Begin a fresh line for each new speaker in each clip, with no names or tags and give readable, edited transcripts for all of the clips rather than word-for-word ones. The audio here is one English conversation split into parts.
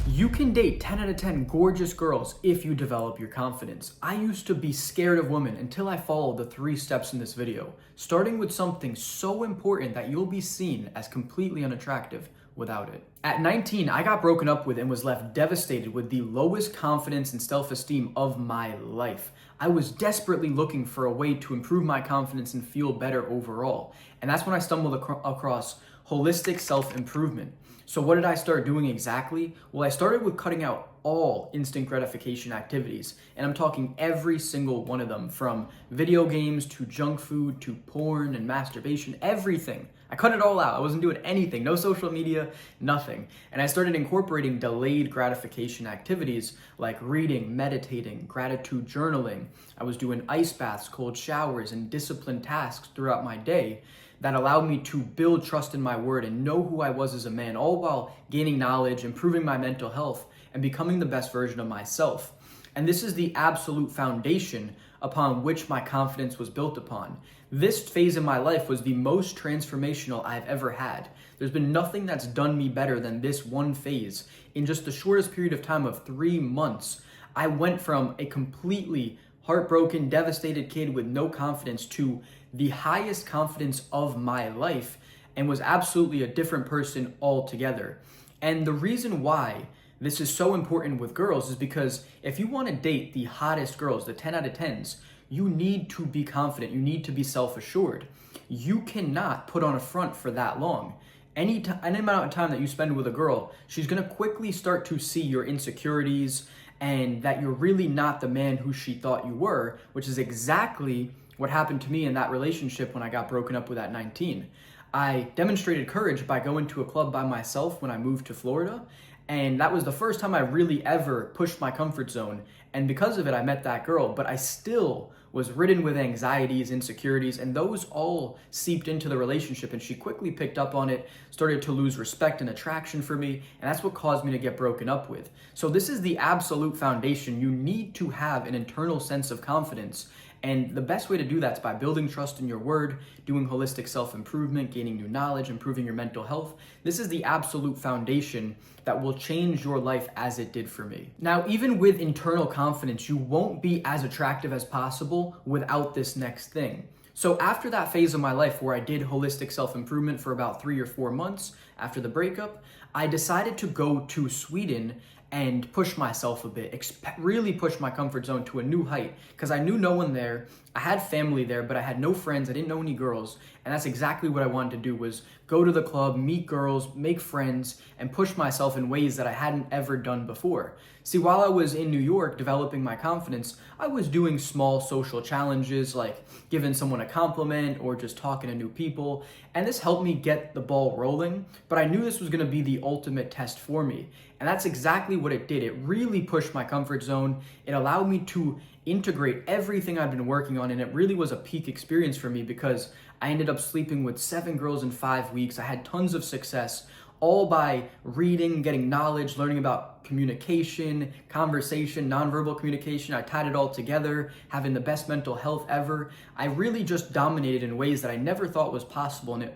You can date 10 out of 10 gorgeous girls if you develop your confidence. I used to be scared of women until I followed the 3 steps in this video, starting with something so important that you'll be seen as completely unattractive without it. At 19, I got broken up with and was left devastated with the lowest confidence and self-esteem of my life. I was desperately looking for a way to improve my confidence and feel better overall. And that's when I stumbled across holistic self-improvement. So what did I start doing exactly? Well, I started with cutting out all instant gratification activities. And I'm talking every single one of them, from video games to junk food to porn and masturbation, everything. I cut it all out. I wasn't doing anything, no social media, nothing. And I started incorporating delayed gratification activities like reading, meditating, gratitude journaling. I was doing ice baths, cold showers, and disciplined tasks throughout my day that allowed me to build trust in my word and know who I was as a man, all while gaining knowledge, improving my mental health, and becoming the best version of myself. And this is the absolute foundation upon which my confidence was built upon. This phase in my life was the most transformational I've ever had. There's been nothing that's done me better than this one phase. In just the shortest period of time of 3 months, I went from a completely heartbroken, devastated kid with no confidence to the highest confidence of my life, and was absolutely a different person altogether. And the reason why this is so important with girls is because if you want to date the hottest girls, the 10 out of 10s, you need to be confident. You need to be self-assured. You cannot put on a front for that long. Any amount of time that you spend with a girl, she's going to quickly start to see your insecurities and that you're really not the man who she thought you were, which is exactly what happened to me in that relationship when I got broken up with at 19. I demonstrated courage by going to a club by myself when I moved to Florida, and that was the first time I really ever pushed my comfort zone. And because of it, I met that girl, but I still was ridden with anxieties, insecurities, and those all seeped into the relationship, and she quickly picked up on it, started to lose respect and attraction for me, and that's what caused me to get broken up with. So this is the absolute foundation. You need to have an internal sense of confidence, and the best way to do that is by building trust in your word, doing holistic self-improvement, gaining new knowledge, improving your mental health. This is the absolute foundation that will change your life as it did for me. Now, even with internal confidence, you won't be as attractive as possible without this next thing. So after that phase of my life where I did holistic self-improvement for about 3 or 4 months after the breakup, I decided to go to Sweden and push myself a bit, really push my comfort zone to a new height, because I knew no one there. I had family there, but I had no friends. I didn't know any girls, and that's exactly what I wanted to do, was go to the club, meet girls, make friends, and push myself in ways that I hadn't ever done before. See, while I was in New York developing my confidence, I was doing small social challenges like giving someone a compliment or just talking to new people, and this helped me get the ball rolling, but I knew this was going to be the ultimate test for me, and that's exactly what it did. It really pushed my comfort zone. It allowed me to integrate everything I've been working on, and it really was a peak experience for me because I ended up sleeping with 7 girls in 5 weeks. I had tons of success, all by reading, getting knowledge, learning about communication, conversation, nonverbal communication. I tied it all together, having the best mental health ever. I really just dominated in ways that I never thought was possible, and it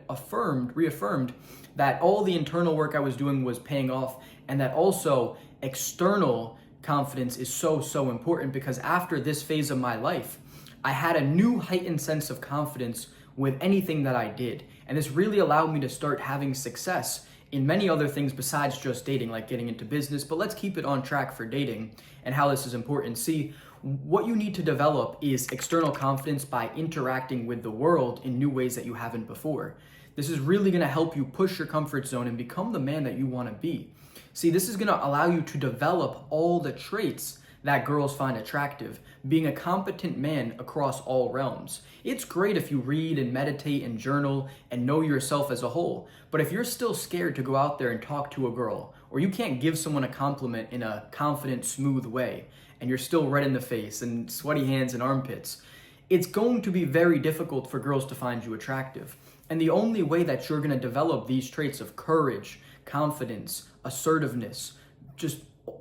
reaffirmed that all the internal work I was doing was paying off, and that also external confidence is so important, because after this phase of my life, I had a new heightened sense of confidence with anything that I did. And this really allowed me to start having success in many other things besides just dating, like getting into business. But let's keep it on track for dating and how this is important. See, what you need to develop is external confidence by interacting with the world in new ways that you haven't before. This is really going to help you push your comfort zone and become the man that you want to be. See, this is going to allow you to develop all the traits that girls find attractive, being a competent man across all realms. It's great if you read and meditate and journal and know yourself as a whole, but if you're still scared to go out there and talk to a girl, or you can't give someone a compliment in a confident, smooth way, and you're still red in the face and sweaty hands and armpits, it's going to be very difficult for girls to find you attractive. And the only way that you're going to develop these traits of courage, confidence, assertiveness, just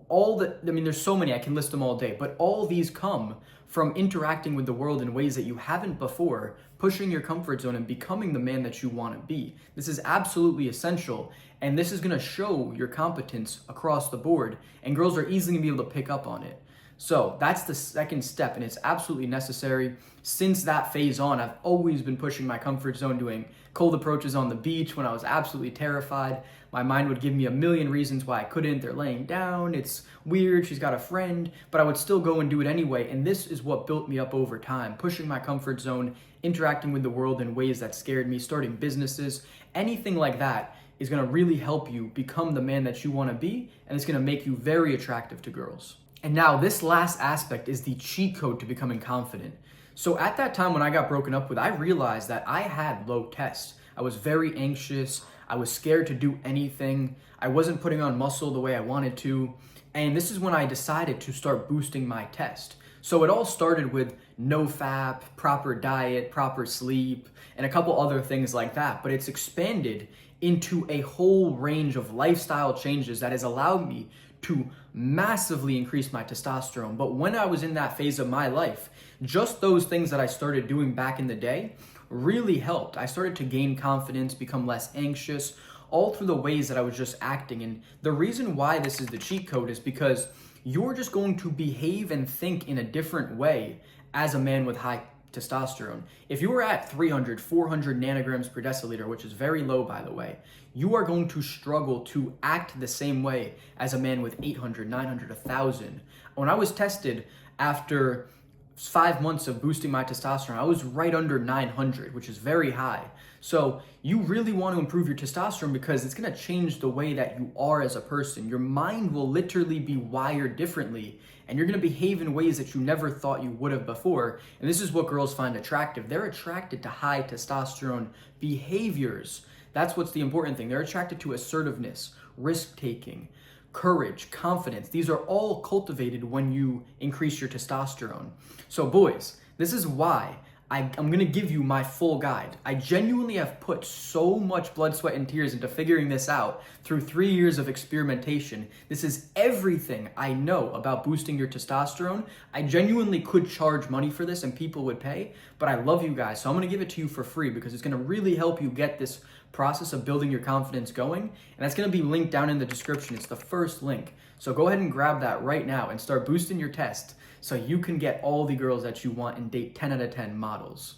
there's so many, I can list them all day, but all these come from interacting with the world in ways that you haven't before, pushing your comfort zone and becoming the man that you want to be. This is absolutely essential, And this is gonna show your competence across the board, and girls are easily gonna be able to pick up on it. So that's the second step, and it's absolutely necessary. Since that phase on, I've always been pushing my comfort zone, doing cold approaches on the beach when I was absolutely terrified. My mind would give me a million reasons why I couldn't. They're laying down, it's weird, she's got a friend, but I would still go and do it anyway. And this is what built me up over time, pushing my comfort zone, interacting with the world in ways that scared me, starting businesses, anything like that is gonna really help you become the man that you wanna be, and it's gonna make you very attractive to girls. And now this last aspect is the cheat code to becoming confident. So at that time when I got broken up with, I realized that I had low tests. I was very anxious. I was scared to do anything. I wasn't putting on muscle the way I wanted to. And this is when I decided to start boosting my test. So it all started with no FAP, proper diet, proper sleep, and a couple other things like that. But it's expanded into a whole range of lifestyle changes that has allowed me to massively increase my testosterone. But when I was in that phase of my life, just those things that I started doing back in the day really helped. I started to gain confidence, become less anxious, all through the ways that I was just acting. And the reason why this is the cheat code is because you're just going to behave and think in a different way as a man with high testosterone. If you were at 300, 400 nanograms per deciliter, which is very low by the way, you are going to struggle to act the same way as a man with 800, 900, 1,000. When I was tested after 5 months of boosting my testosterone, I was right under 900, which is very high. So you really want to improve your testosterone because it's going to change the way that you are as a person. Your mind will literally be wired differently, and you're going to behave in ways that you never thought you would have before. And this is what girls find attractive. They're attracted to high testosterone behaviors. That's what's the important thing. They're attracted to assertiveness, risk-taking, courage, confidence. These are all cultivated when you increase your testosterone. So boys, this is why I'm gonna give you my full guide. I genuinely have put so much blood, sweat, and tears into figuring this out through 3 years of experimentation. This is everything I know about boosting your testosterone. I genuinely could charge money for this and people would pay, but I love you guys, so I'm gonna give it to you for free because it's gonna really help you get this process of building your confidence going, and that's gonna be linked down in the description. It's the first link. So go ahead and grab that right now and start boosting your test so you can get all the girls that you want and date 10 out of 10 models.